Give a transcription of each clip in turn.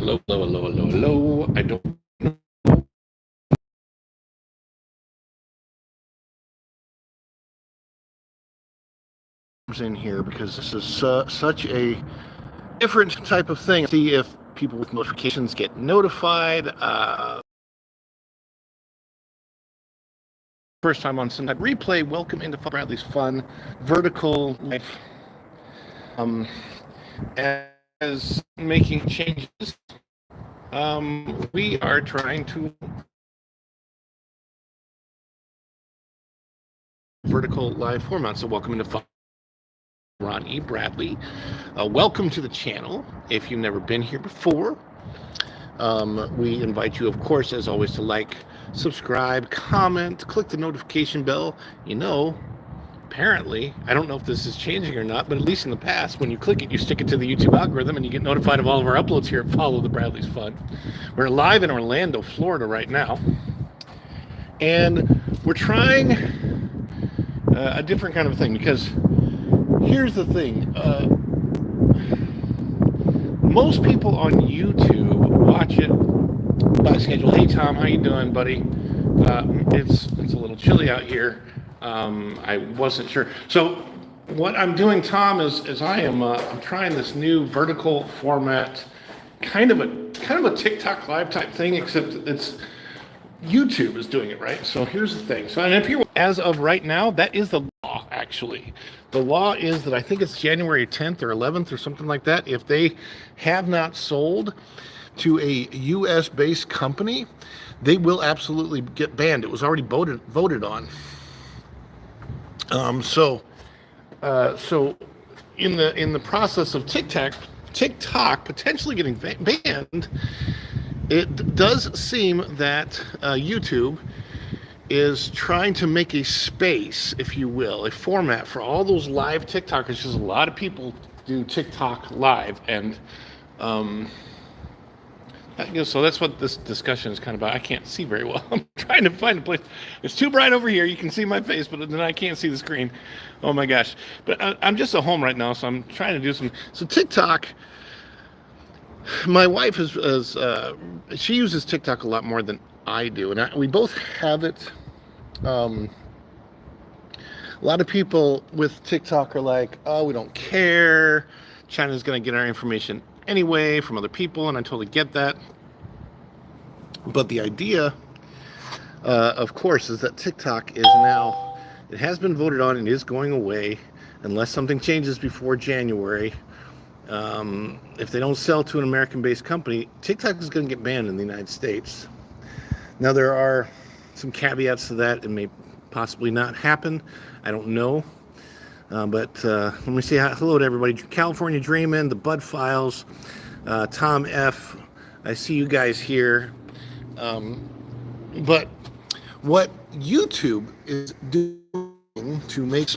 hello, hello, hello, hello, hello. I don't know. In here because this is such a different type of thing. See if people with notifications get notified. First time on some type replay. Welcome into Bradley's Fun Vertical Life. As making changes, we are trying to vertical live format. So welcome into Fun. Ron E. Bradley. Welcome to the channel. If you've never been here before, we invite you, of course, as always, to like, subscribe, comment, click the notification bell. You know, apparently, I don't know if this is changing or not, but at least in the past, when you click it, you stick it to the YouTube algorithm and you get notified of all of our uploads here at Follow the Bradley's Fun. We're live in Orlando, Florida right now. And we're trying a different kind of thing because here's the thing. Most people on YouTube watch it by schedule. Hey Tom, how you doing, buddy? It's a little chilly out here. I wasn't sure. So what I'm doing, Tom, is I'm trying this new vertical format, kind of a TikTok live type thing, except it's YouTube is doing it, right? So here's the thing. So, and if you're, as of right now, that is the law, actually. The law is that I think it's January 10th or 11th or something like that. If they have not sold to a U.S.-based company, they will absolutely get banned. It was already voted on. So in the process of TikTok potentially getting banned, it does seem that YouTube is trying to make a space, if you will, a format for all those live TikTokers, because a lot of people do TikTok live, and so that's what this discussion is kind of about. I can't see very well. I'm trying to find a place. It's too bright over here. You can see my face, but then I can't see the screen. Oh my gosh. But I'm just at home right now, so I'm trying to do some. So TikTok, my wife she uses TikTok a lot more than I do, and we both have it. A lot of people with TikTok are like, oh, we don't care. China's going to get our information anyway from other people, and I totally get that. But the idea, of course, is that TikTok is now, it has been voted on and is going away unless something changes before January. If they don't sell to an American-based company, TikTok is going to get banned in the United States. Now, there are some caveats to that. It may possibly not happen. I don't know. But let me say hello to everybody. California Dreamin', the Bud Files, Tom F. I see you guys here. But what YouTube is doing to make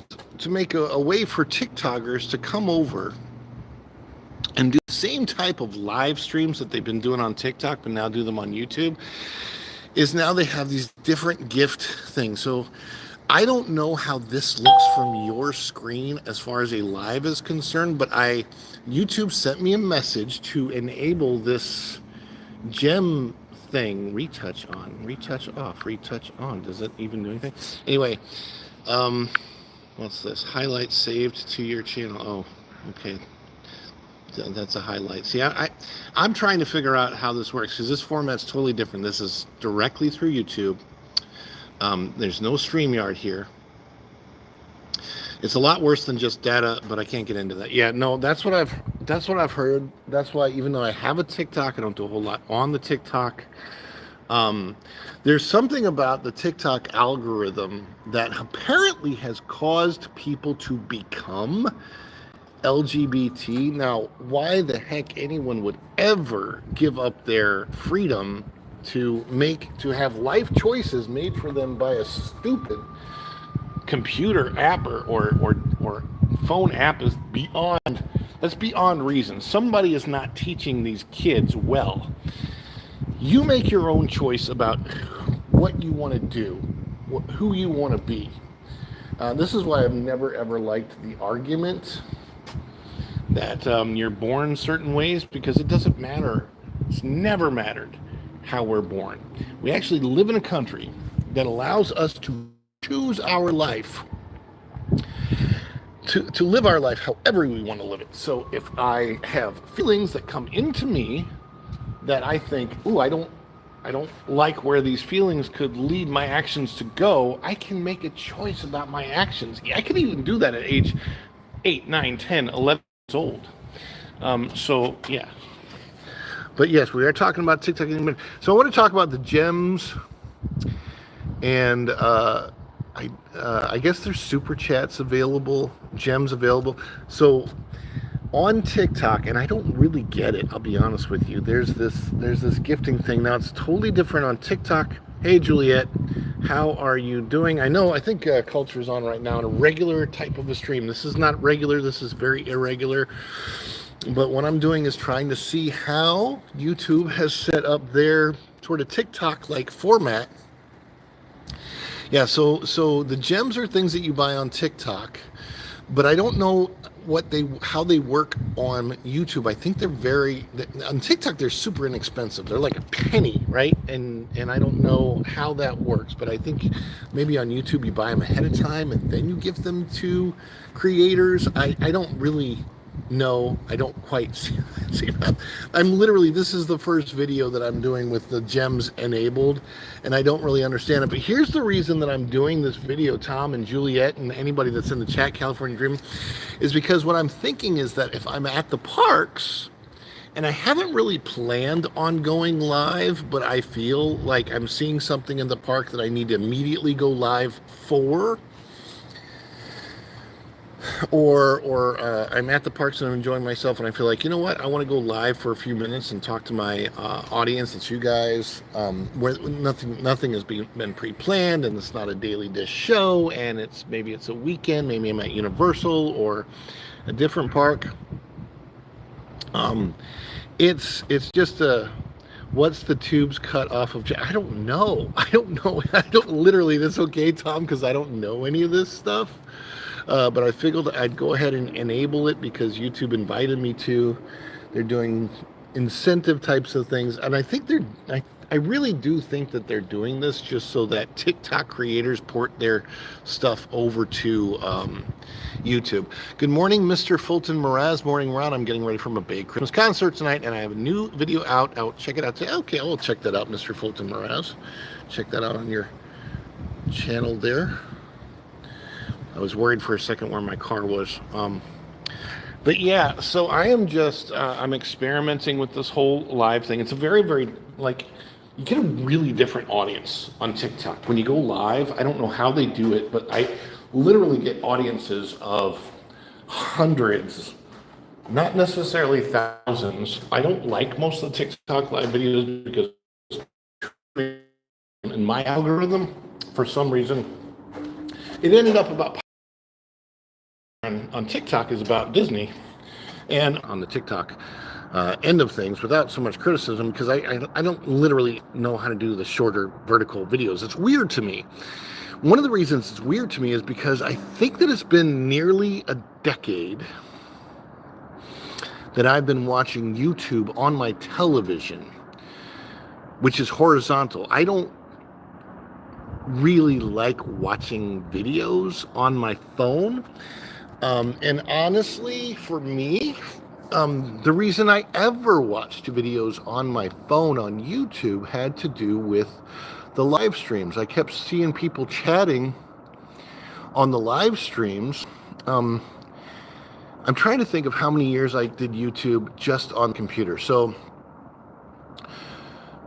a way for TikTokers to come over and do the same type of live streams that they've been doing on TikTok, but now do them on YouTube, is now they have these different gift things. So I don't know how this looks from your screen as far as a live is concerned, but YouTube sent me a message to enable this gem thing, retouch on, retouch off, retouch on. Does it even do anything? Anyway, what's this? Highlight saved to your channel. Oh, okay. That's a highlight. See, I'm trying to figure out how this works because this format's totally different. This is directly through YouTube. There's no StreamYard here. It's a lot worse than just data, but I can't get into that. Yeah, no, that's what I've heard. That's why, even though I have a TikTok, I don't do a whole lot on the TikTok. There's something about the TikTok algorithm that apparently has caused people to become LGBT. Now, why the heck anyone would ever give up their freedom to have life choices made for them by a stupid computer app or phone app is beyond reason. Somebody is not teaching these kids well. You make your own choice about what you want to do, who you want to be. This is why I've never ever liked the argument that you're born certain ways, because it doesn't matter It's never mattered how we're born. We actually live in a country that allows us to choose our life, to live our life however we want to live it. So if I have feelings that come into me that I think, ooh, I don't like where these feelings could lead my actions to go, I can make a choice about my actions. I can even do that at age 8, 9, 10, 11 years old. So yeah. But yes, we are talking about TikTok. So I want to talk about the gems, and I guess there's super chats available, gems available. So on TikTok, and I don't really get it, I'll be honest with you. There's this gifting thing. Now it's totally different on TikTok. Hey Juliet, how are you doing? I think Culture's on right now in a regular type of a stream. This is not regular, this is very irregular. But what I'm doing is trying to see how YouTube has set up their sort of TikTok-like format. Yeah, so the gems are things that you buy on TikTok, but I don't know how they work on YouTube. I think on TikTok they're super inexpensive. They're like a penny, right? And I don't know how that works, but I think maybe on YouTube you buy them ahead of time and then you give them to creators. I don't really know. I don't quite see that. This is the first video that I'm doing with the gems enabled, and I don't really understand it. But here's the reason that I'm doing this video, Tom and Juliet and anybody that's in the chat, California Dream, is because what I'm thinking is that if I'm at the parks, and I haven't really planned on going live, but I feel like I'm seeing something in the park that I need to immediately go live for, or I'm at the parks and I'm enjoying myself and I feel like, you know what, I want to go live for a few minutes and talk to my audience. It's you guys, where nothing has been pre-planned, and it's not a Daily Dish show, and maybe it's a weekend, maybe I'm at Universal or a different park. It's just what's the tubes cut off of? I don't know. Literally, that's okay, Tom, because I don't know any of this stuff. But I figured I'd go ahead and enable it because YouTube invited me to. They're doing incentive types of things, and I think I really do think that they're doing this just so that TikTok creators port their stuff over to YouTube. Good morning, Mr. Fulton Mraz. Morning, Ron. I'm getting ready for my big Christmas concert tonight, and I have a new video out. Check it out today. Okay, I'll check that out, Mr. Fulton Mraz. Check that out on your channel there. I was worried for a second where my car was. But yeah, so I am just, I'm experimenting with this whole live thing. It's a very, very, you get a really different audience on TikTok. When you go live, I don't know how they do it, but I literally get audiences of hundreds, not necessarily thousands. I don't like most of the TikTok live videos because in my algorithm, for some reason, it ended up about on TikTok is about Disney, and on the TikTok end of things, without so much criticism, because I don't literally know how to do the shorter vertical videos. It's weird to me. One of the reasons it's weird to me is because I think that it's been nearly a decade that I've been watching YouTube on my television, which is horizontal. I don't really like watching videos on my phone. And honestly, for me, the reason I ever watched videos on my phone on YouTube had to do with the live streams. I kept seeing people chatting on the live streams. I'm trying to think of how many years I did YouTube just on the computer. So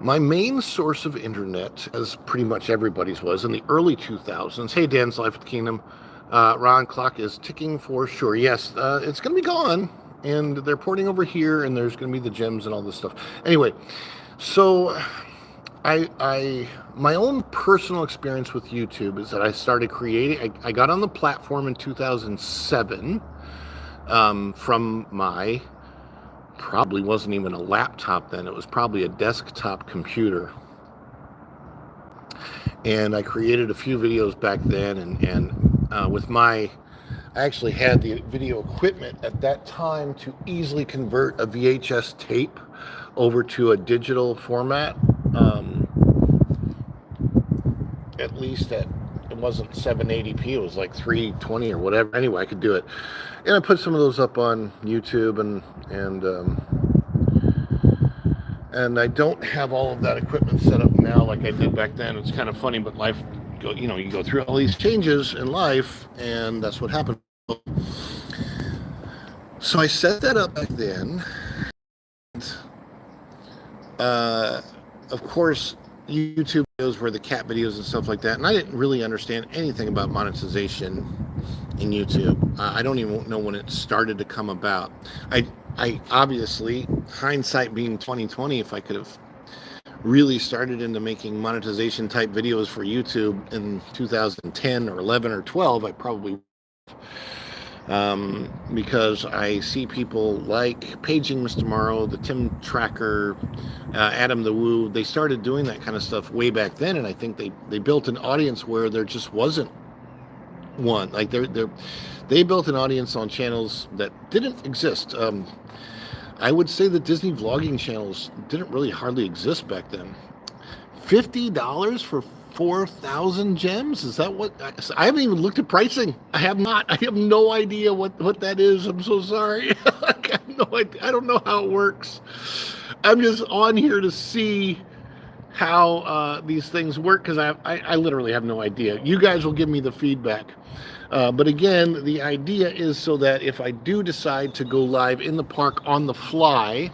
my main source of internet, as pretty much everybody's was in the early 2000s. Hey, Dan's Life at the Kingdom. Ron, clock is ticking for sure. Yes, it's going to be gone, and they're porting over here, and there's going to be the gems and all this stuff. Anyway, so my own personal experience with YouTube is that I started creating. I got on the platform in 2007 from my, probably wasn't even a laptop then. It was probably a desktop computer. And I created a few videos back then, and with I actually had the video equipment at that time to easily convert a VHS tape over to a digital format. At least it wasn't 780p, it was like 320 or whatever. Anyway, I could do it, and I put some of those up on YouTube, and I don't have all of that equipment set up now like I did back then. It's kind of funny, but life, you go through all these changes in life, and that's what happened. So I set that up back then. Of course, YouTube videos were the cat videos and stuff like that, and I didn't really understand anything about monetization in YouTube. I don't even know when it started to come about. I obviously, hindsight being 2020, if I could have really started into making monetization type videos for YouTube in 2010 or 11 or 12, I probably because I see people like Paging Mr. Morrow, the Tim Tracker, Adam the Woo. They started doing that kind of stuff way back then, and I think they built an audience where there just wasn't one. Like they built an audience on channels that didn't exist. I would say the Disney vlogging channels didn't really hardly exist back then. $50 for 4,000 gems? Is that what? I haven't even looked at pricing. I have not. I have no idea what that is. I'm so sorry. I have no idea. I don't know how it works. I'm just on here to see how these things work, because I literally have no idea. You guys will give me the feedback. But again, the idea is so that if I do decide to go live in the park on the fly,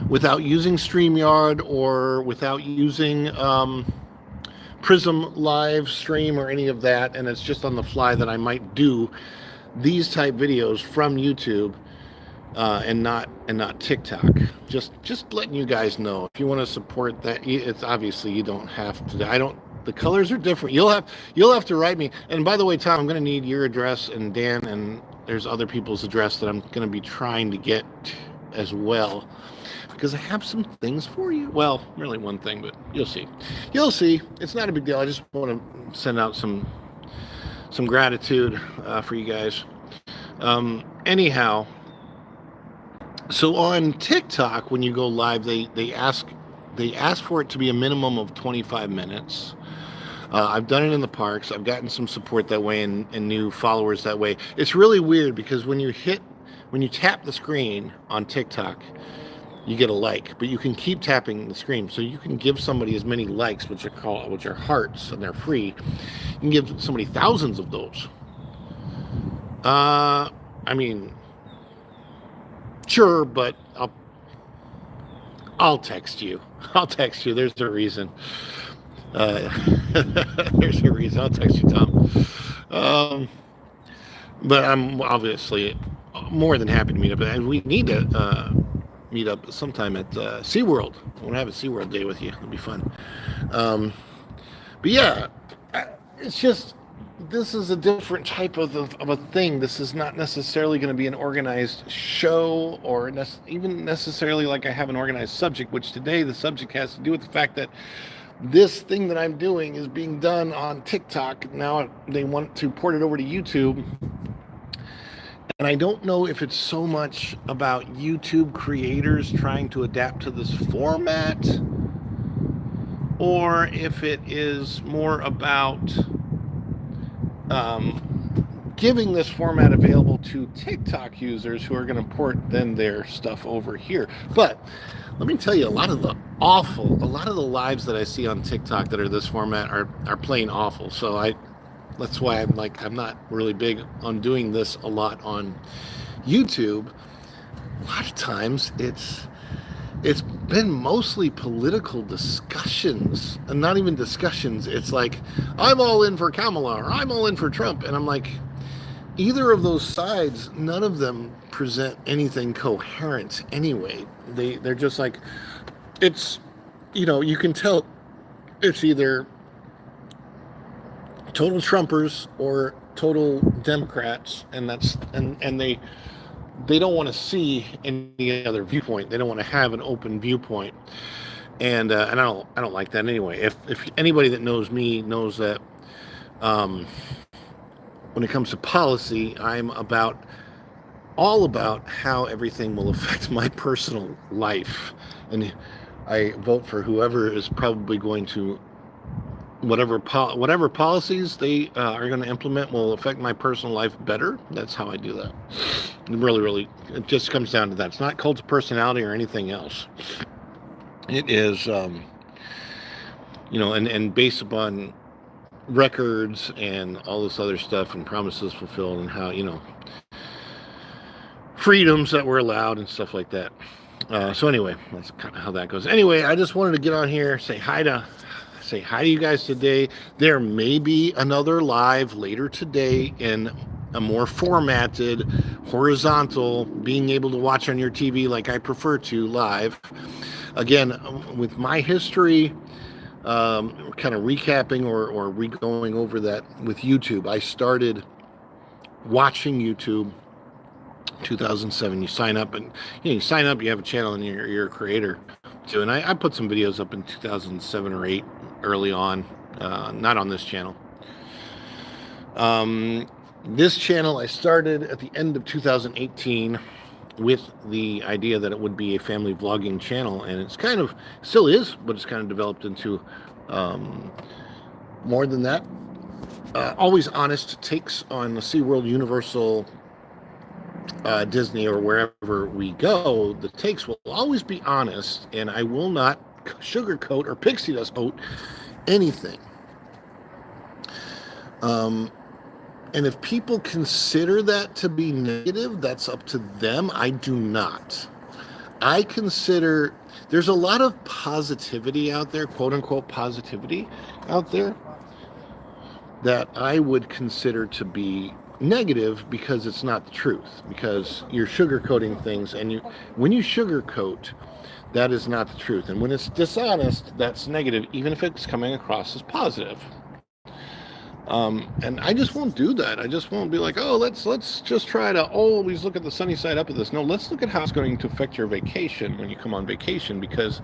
without using StreamYard or without using Prism live stream or any of that, and it's just on the fly, that I might do these type videos from YouTube and not TikTok. Just letting you guys know. If you want to support that, it's obviously you don't have to. The colors are different. You'll have to write me. And by the way, Tom, I'm going to need your address, and Dan, and there's other people's address that I'm going to be trying to get as well, because I have some things for you. Well, really one thing, but you'll see. You'll see. It's not a big deal. I just want to send out some gratitude for you guys. Anyhow, so on TikTok, when you go live, they ask for it to be a minimum of 25 minutes. I've done it in the parks. I've gotten some support that way and new followers that way. It's really weird because when you tap the screen on TikTok, you get a like, but you can keep tapping the screen, so you can give somebody as many likes, which are hearts, and they're free. You can give somebody thousands of those. I mean, sure, but I'll text you. There's a reason. There's a reason. I'll text you, Tom. But I'm obviously more than happy to meet up, and we need to meet up sometime at SeaWorld. I want to have a SeaWorld day with you. It'll be fun. But yeah, it's just, this is a different type of a thing. This is not necessarily going to be an organized show, or even necessarily like I have an organized subject, which today the subject has to do with the fact that this thing that I'm doing is being done on TikTok. Now they want to port it over to YouTube. And I don't know if it's so much about YouTube creators trying to adapt to this format, or if it is more about giving this format available to TikTok users who are going to port then their stuff over here. But let me tell you, a lot of the lives that I see on TikTok that are this format are plain awful. So that's why I'm not really big on doing this a lot on YouTube. A lot of times it's been mostly political discussions, and not even discussions. It's like, I'm all in for Kamala, or I'm all in for Trump. And I'm like, either of those sides, none of them present anything coherent anyway. They're just like, it's, you can tell it's either total Trumpers or total Democrats, and they don't want to see any other viewpoint. They don't want to have an open viewpoint, and I don't like that anyway. If anybody that knows me knows that when it comes to policy, I'm about all about how everything will affect my personal life. And I vote for whoever is probably going to whatever policies they are going to implement will affect my personal life better. That's how I do that. Really, it just comes down to that. It's not cult of personality or anything else. It is, and based upon records and all this other stuff and promises fulfilled and how, freedoms that were allowed and stuff like that. So anyway, that's kind of how that goes. Anyway, I just wanted to get on here, say hi to you guys today. There may be another live later today in a more formatted, horizontal, being able to watch on your TV like I prefer to live. Again, with my history, kind of recapping or re-going over that with YouTube. I started watching YouTube 2007. You sign up and you have a channel and you're a creator too. And I put some videos up in 2007 or 8 early on, not on this channel. This channel I started at the end of 2018 with the idea that it would be a family vlogging channel, and it's kind of still is, but it's kind of developed into more than that. Always honest takes on the SeaWorld, Universal, Disney, or wherever we go. The takes will always be honest, and I will not sugarcoat or pixie dust coat anything. And if people consider that to be negative, that's up to them. I do not. I consider there's a lot of positivity out there, quote unquote positivity out there, that I would consider to be negative because it's not the truth, because you're sugarcoating things, and when you sugarcoat, that is not the truth. And when it's dishonest, that's negative, even if it's coming across as positive. And I just won't do that. I just won't be like, oh, let's just try to always look at the sunny side up of this. No, let's look at how it's going to affect your vacation when you come on vacation, because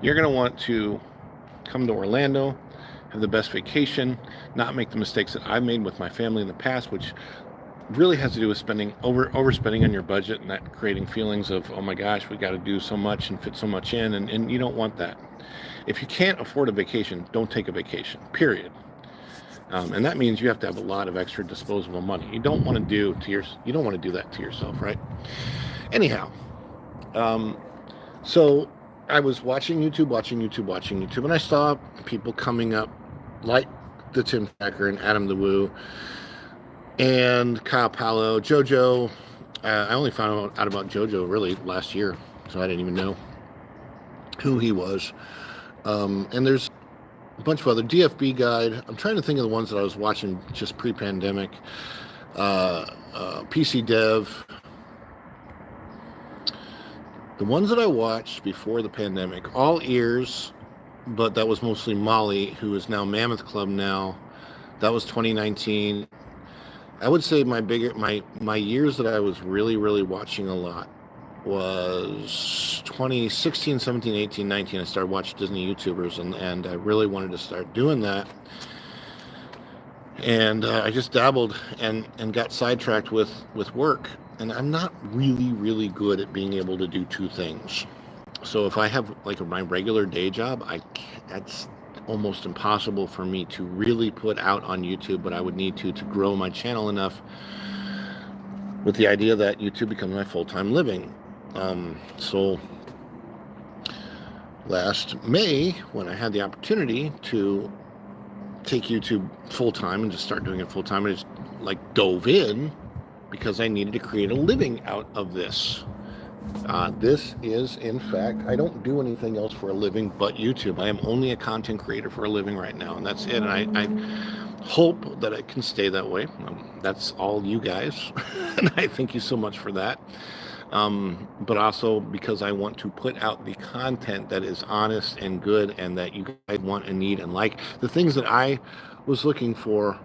you're going to want to come to Orlando, have the best vacation, not make the mistakes that I've made with my family in the past, which really has to do with overspending on your budget and that creating feelings of, oh my gosh, we got to do so much and fit so much in, and you don't want that. If you can't afford a vacation, don't take a vacation, period. And that means you have to have a lot of extra disposable money. You don't want to do that to yourself, right? Anyhow, so I was watching YouTube, and I saw people coming up like the Tim Packer and Adam the Woo and Kyle Paulo, JoJo. I only found out about JoJo really last year, so I didn't even know who he was. And there's a bunch of other DFB Guide. I'm trying to think of the ones that I was watching just pre-pandemic. PC Dev. The ones that I watched before the pandemic, all ears, but that was mostly Molly, who is now Mammoth Club now. That was 2019. I would say my years that I was really, really watching a lot was 2016, 17, 18, 19. I started watching Disney YouTubers, and I really wanted to start doing that. And I just dabbled and got sidetracked with work. And I'm not really, really good at being able to do two things. So if I have like my regular day job, that's almost impossible for me to really put out on YouTube, but I would need to grow my channel enough with the idea that YouTube becomes my full-time living. So last May, when I had the opportunity to take YouTube full-time and just start doing it full-time, I just dove in because I needed to create a living out of this. This is, in fact, I don't do anything else for a living but YouTube. I am only a content creator for a living right now, and that's it. And I hope that it can stay that way. That's all you guys, and I thank you so much for that. But also because I want to put out the content that is honest and good and that you guys want and need and like. The things that I was looking for,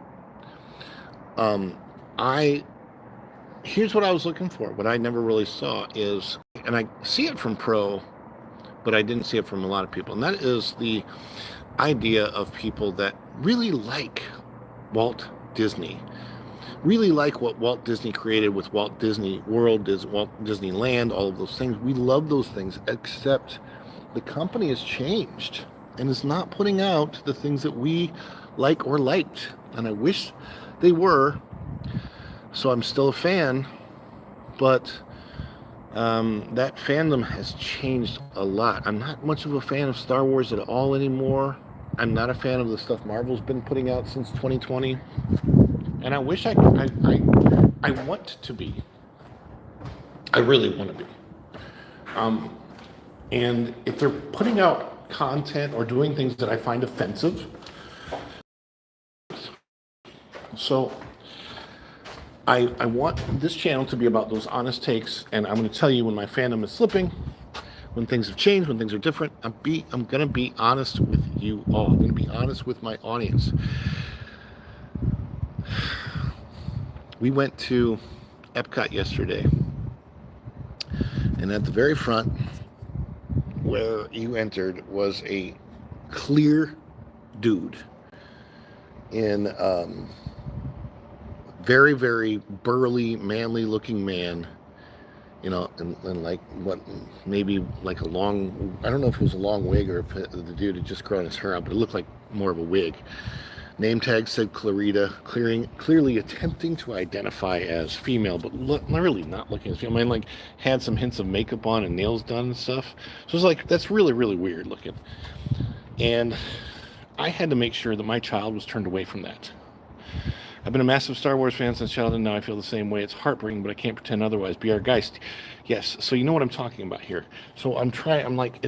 here's what I was looking for, what I never really saw is, and I see it from Pro, but I didn't see it from a lot of people, and that is the idea of people that really like Walt Disney, really like what Walt Disney created with Walt Disney World, Walt Disneyland, all of those things. We love those things, except the company has changed and is not putting out the things that we like or liked. And I wish they were. So I'm still a fan, but that fandom has changed a lot. I'm not much of a fan of Star Wars at all anymore. I'm not a fan of the stuff Marvel's been putting out since 2020. And I wish I want to be. I really want to be. And if they're putting out content or doing things that I find offensive, so I want this channel to be about those honest takes, and I'm going to tell you when my fandom is slipping, when things have changed, when things are different. I'm going to be honest with you all. I'm going to be honest with my audience. We went to Epcot yesterday, and at the very front where you entered was a clear dude in very, very burly, manly looking man, you know, and like what, maybe like a long, I don't know if it was a long wig or if the dude had just grown his hair out, but it looked like more of a wig. Name tag said Clarita, clearly attempting to identify as female, but really not looking as female. I mean, like, had some hints of makeup on and nails done and stuff. So it's like, that's really, really weird looking. And I had to make sure that my child was turned away from that. I've been a massive Star Wars fan since childhood, and now I feel the same way. It's heartbreaking, but I can't pretend otherwise. Be our Geist. Yes, so you know what I'm talking about here. So I'm like,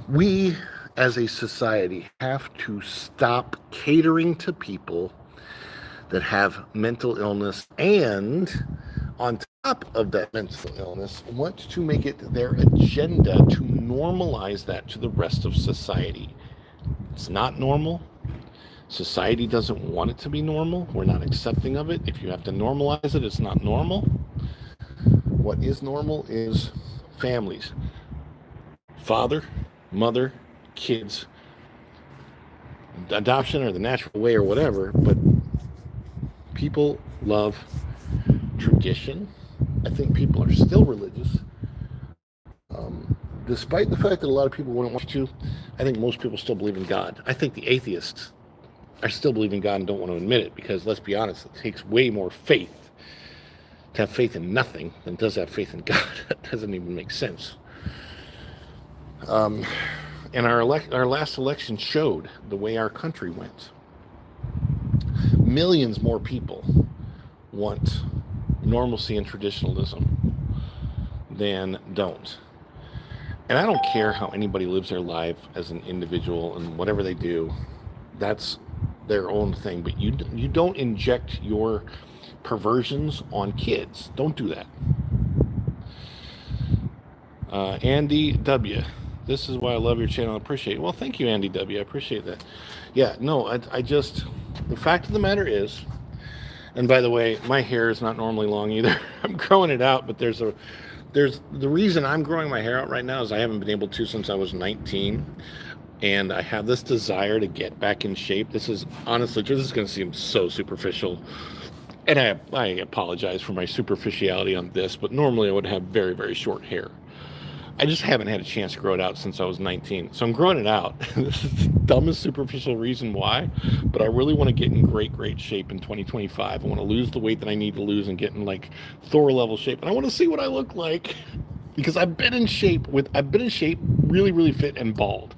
we as a society have to stop catering to people that have mental illness, and on top of that mental illness, want to make it their agenda to normalize that to the rest of society. It's not normal. Society doesn't want it to be normal. We're not accepting of it. If you have to normalize it, it's not normal. What is normal is families. Father, mother, kids, adoption or the natural way or whatever, but people love tradition. I think people are still religious. Despite the fact that a lot of people wouldn't want to, I think most people still believe in God. I think the atheists are still believe in God and don't want to admit it, because let's be honest, it takes way more faith to have faith in nothing than does have faith in God. That doesn't even make sense. And our last election showed the way our country went. Millions more people want normalcy and traditionalism than don't. And I don't care how anybody lives their life as an individual, and whatever they do, that's their own thing. But you don't inject your perversions on kids. Don't do that. Andy W. This is why I love your channel. I appreciate it. Well, thank you, Andy W. I appreciate that. Yeah, no, I just, the fact of the matter is, and by the way, my hair is not normally long either. I'm growing it out, but there's the reason I'm growing my hair out right now is I haven't been able to since I was 19. And I have this desire to get back in shape. This is honestly, this is going to seem so superficial. And I apologize for my superficiality on this, but normally I would have very, very short hair. I just haven't had a chance to grow it out since I was 19. So I'm growing it out. This is the dumbest superficial reason why, but I really want to get in great shape in 2025. I want to lose the weight that I need to lose and get in like Thor level shape. And I want to see what I look like, because I've been in shape really, really fit and bald,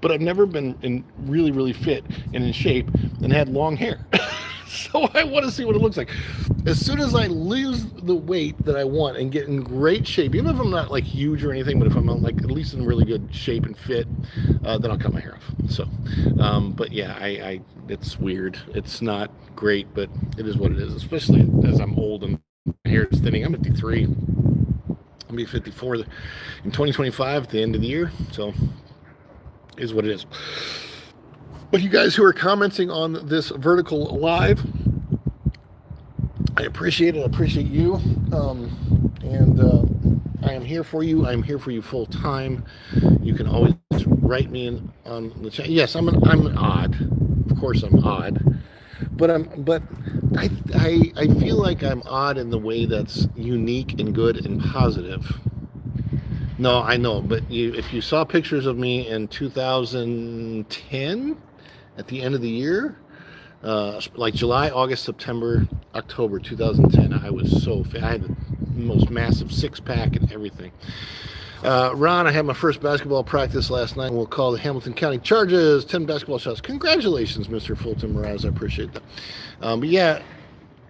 but I've never been in really, really fit and in shape and had long hair. So I want to see what it looks like. As soon as I lose the weight that I want and get in great shape, even if I'm not like huge or anything, but if I'm like at least in really good shape and fit, then I'll cut my hair off. So, but yeah, it's weird. It's not great, but it is what it is, especially as I'm old and my hair is thinning. I'm 53. I'll be 54 in 2025 at the end of the year. So it is what it is. But you guys who are commenting on this vertical live, I appreciate it. I appreciate you. I am here for you. I'm here for you full time. You can always write me in on the chat. Yes, I'm odd. of course I'm odd, but I feel like I'm odd in the way that's unique and good and positive. No, I know, but if you saw pictures of me in 2010 at the end of the year, like July, August, September, October 2010, I was so fat. I had the most massive six pack and everything. Ron, I had my first basketball practice last night. We'll call the Hamilton County Charges 10 basketball shots. Congratulations, Mr. Fulton Mraz. I appreciate that. But yeah,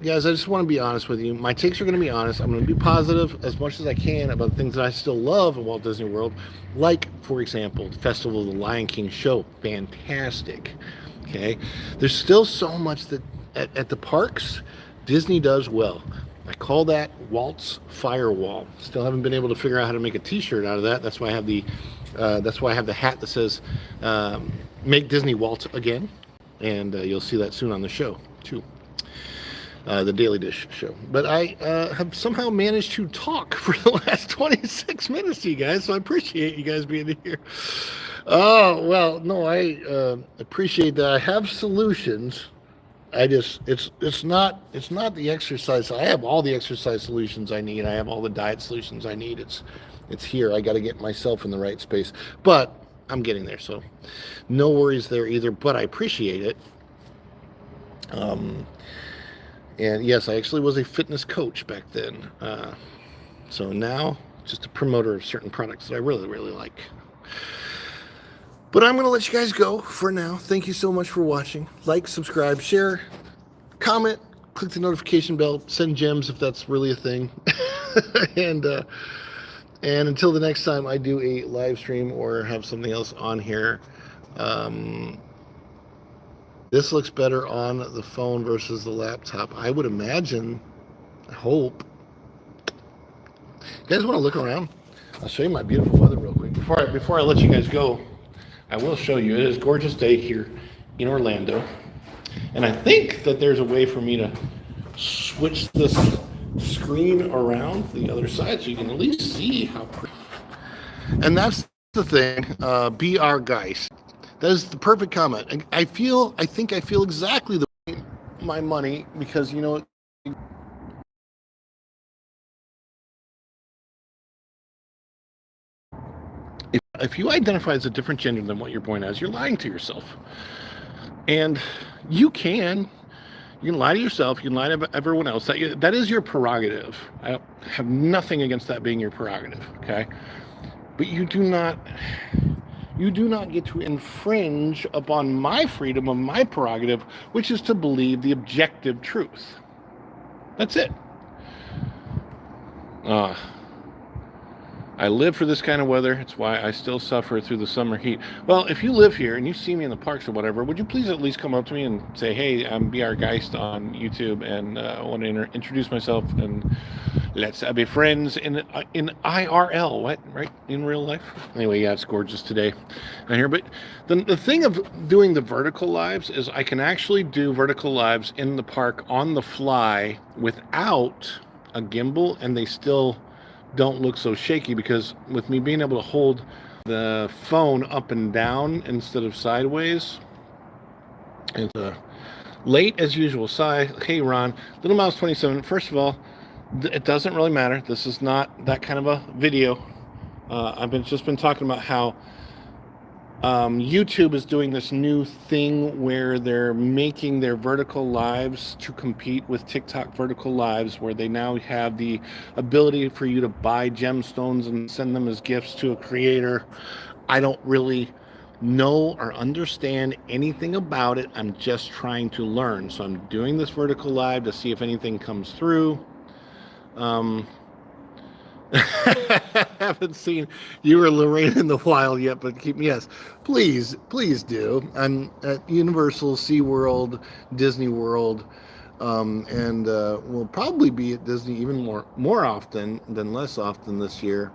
guys, I just want to be honest with you. My takes are going to be honest. I'm going to be positive as much as I can about the things that I still love in Walt Disney World. Like, for example, the Festival of the Lion King show. Fantastic. Okay? There's still so much that at the parks, Disney does well. I call that Walt's Firewall. Still haven't been able to figure out how to make a T-shirt out of that. That's why I have the hat that says "Make Disney Walt Again," and you'll see that soon on the show too, the Daily Dish show. But I have somehow managed to talk for the last 26 minutes to you guys, so I appreciate you guys being here. Oh well, no, I appreciate that. I have solutions. It's not the exercise. I have all the exercise solutions I need. I have all the diet solutions I need. It's here. I got to get myself in the right space, but I'm getting there. So no worries there either, but I appreciate it. And yes, I actually was a fitness coach back then. So now just a promoter of certain products that I really, really like. But I'm going to let you guys go for now. Thank you so much for watching. Like, subscribe, share, comment, click the notification bell, send gems if that's really a thing. And until the next time I do a live stream or have something else on here, this looks better on the phone versus the laptop. I would imagine, I hope. You guys want to look around? I'll show you my beautiful weather real quick. Before I let you guys go, I will show you. It is a gorgeous day here in Orlando. And I think that there's a way for me to switch this screen around to the other side so you can at least see how pretty. And that's the thing. Be our guys. That is the perfect comment. And I think I feel exactly the my money because, you know, if you identify as a different gender than what you're born as, you're lying to yourself. And you can lie to yourself, you can lie to everyone else. That is your prerogative. I have nothing against that being your prerogative, okay? But you do not get to infringe upon my freedom of my prerogative, which is to believe the objective truth. That's it. I live for this kind of weather. It's why I still suffer through the summer heat. Well, if you live here and you see me in the parks or whatever, would you please at least come up to me and say, hey, I'm BR Geist on YouTube and I want to introduce myself and let's be friends in IRL, what? Right? In real life? Anyway, yeah, it's gorgeous today out here. But the thing of doing the vertical lives is I can actually do vertical lives in the park on the fly without a gimbal, and they still don't look so shaky because with me being able to hold the phone up and down instead of sideways. It's late as usual. Hey Ron, Little Mouse 27. First of all, it doesn't really matter. This is not that kind of a video. I've just been talking about how YouTube is doing this new thing where they're making their vertical lives to compete with TikTok vertical lives, where they now have the ability for you to buy gemstones and send them as gifts to a creator. I don't really know or understand anything about it. I'm just trying to learn. So I'm doing this vertical live to see if anything comes through. Haven't seen you or Lorraine in the wild yet, but yes, please do. I'm at Universal, SeaWorld, Disney World, and we'll probably be at Disney even more often than less often this year,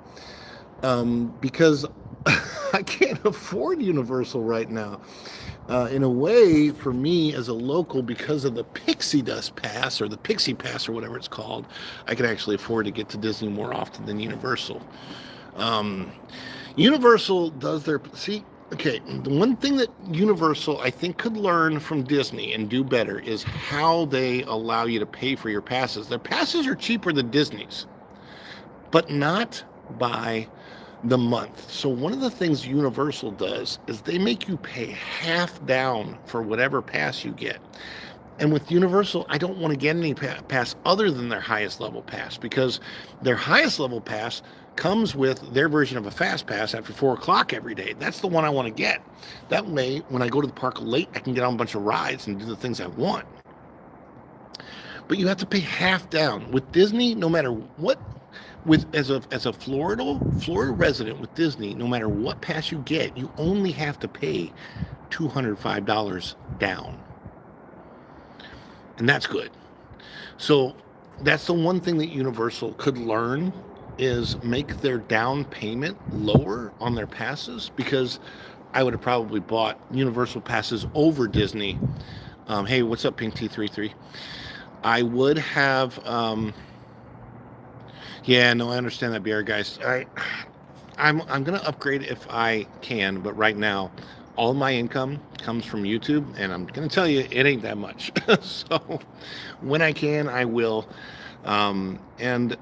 because I can't afford Universal right now. In a way, for me as a local, because of the Pixie Dust Pass or the Pixie Pass or whatever it's called, I can actually afford to get to Disney more often than Universal. Universal does their... See, Okay, the one thing that Universal, I think, could learn from Disney and do better is how they allow you to pay for your passes. Their passes are cheaper than Disney's, but not by the month. So one of the things Universal does is they make you pay half down for whatever pass you get. And with Universal, I don't want to get any pass other than their highest level pass, because their highest level pass comes with their version of a fast pass after 4 o'clock every day. That's the one I want to get. That way, when I go to the park late, I can get on a bunch of rides and do the things I want. But you have to pay half down. With Disney, no matter what, as a Florida resident with Disney, no matter what pass you get, you only have to pay $205 down. And that's good. So that's the one thing that Universal could learn, is make their down payment lower on their passes, because I would have probably bought Universal passes over Disney. Hey, what's up, Pink T33? I would have, yeah, no, I understand that, BR guys. I'm going to upgrade if I can, but right now, all my income comes from YouTube, and I'm going to tell you, it ain't that much. So when I can, I will. And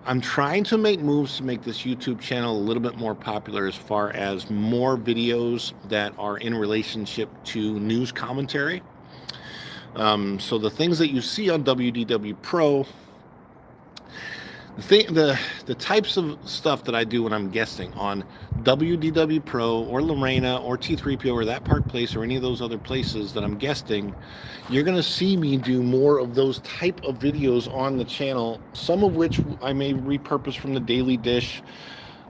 I'm trying to make moves to make this YouTube channel a little bit more popular, as far as more videos that are in relationship to news commentary. So the things that you see on WDW Pro, the types of stuff that I do when I'm guesting on WDW Pro or Lorena or T3PO or That Park Place or any of those other places that I'm guesting, you're going to see me do more of those type of videos on the channel, some of which I may repurpose from the Daily Dish.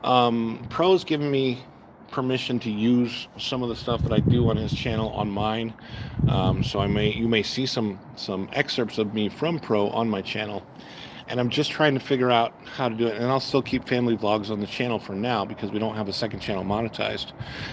Pro's given me permission to use some of the stuff that I do on his channel on mine. So you may see some excerpts of me from Pro on my channel. And I'm just trying to figure out how to do it. And I'll still keep family vlogs on the channel for now, because we don't have a second channel monetized.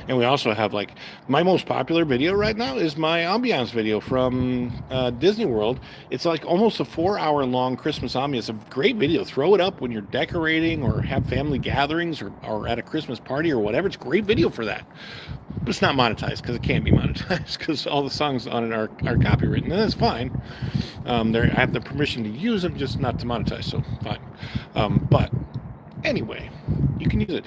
And we also have, like, my most popular video right now is my ambiance video from Disney World. It's like almost a 4-hour long Christmas ambiance. It's a great video. Throw it up when you're decorating or have family gatherings or at a Christmas party or whatever. It's a great video for that. But it's not monetized, because it can't be monetized, because all the songs on it are copywritten. And that's fine. I have the permission to use them, just not to monetize, so fine. But anyway, you can use it.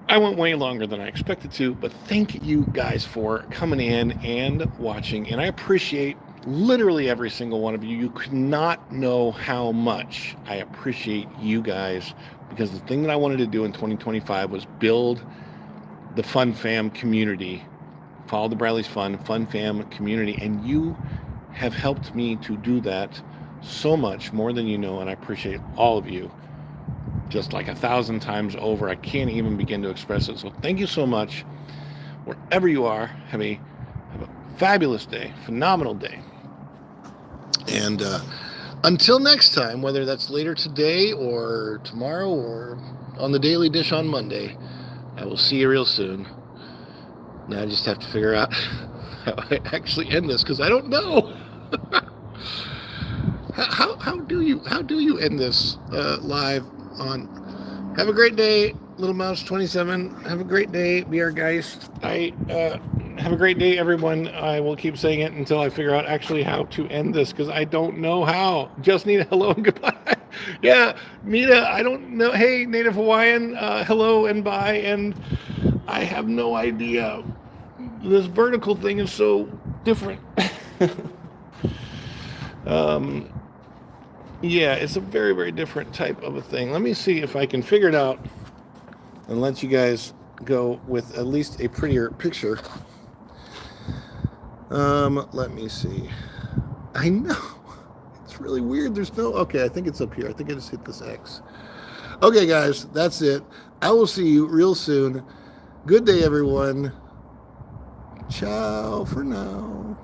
I went way longer than I expected to, but thank you guys for coming in and watching, and I appreciate literally every single one of you. You could not know how much I appreciate you guys, because the thing that I wanted to do in 2025 was build the Fun Fam community. Follow the Bradley's Fun Fam community, and you have helped me to do that so much more than you know, and I appreciate all of you just like 1,000 times over. I can't even begin to express it. So thank you so much. Wherever you are, have a fabulous day, phenomenal day. And until next time, whether that's later today or tomorrow or on the Daily Dish on Monday, I will see you real soon. Now I just have to figure out how I actually end this, because I don't know. How do you end this live on? Have a great day, Little Mouse 27. Have a great day, BR Geist. Have a great day, everyone. I will keep saying it until I figure out actually how to end this, because I don't know how. Just Nita, hello and goodbye. Yeah, Nita, I don't know. Hey, Native Hawaiian, hello and bye. And I have no idea. This vertical thing is so different. Yeah, it's a very, very different type of a thing. Let me see if I can figure it out and let you guys go with at least a prettier picture. Let me see. I know. It's really weird. There's no... Okay, I think it's up here. I think I just hit this X. Okay, guys, that's it. I will see you real soon. Good day, everyone. Ciao for now.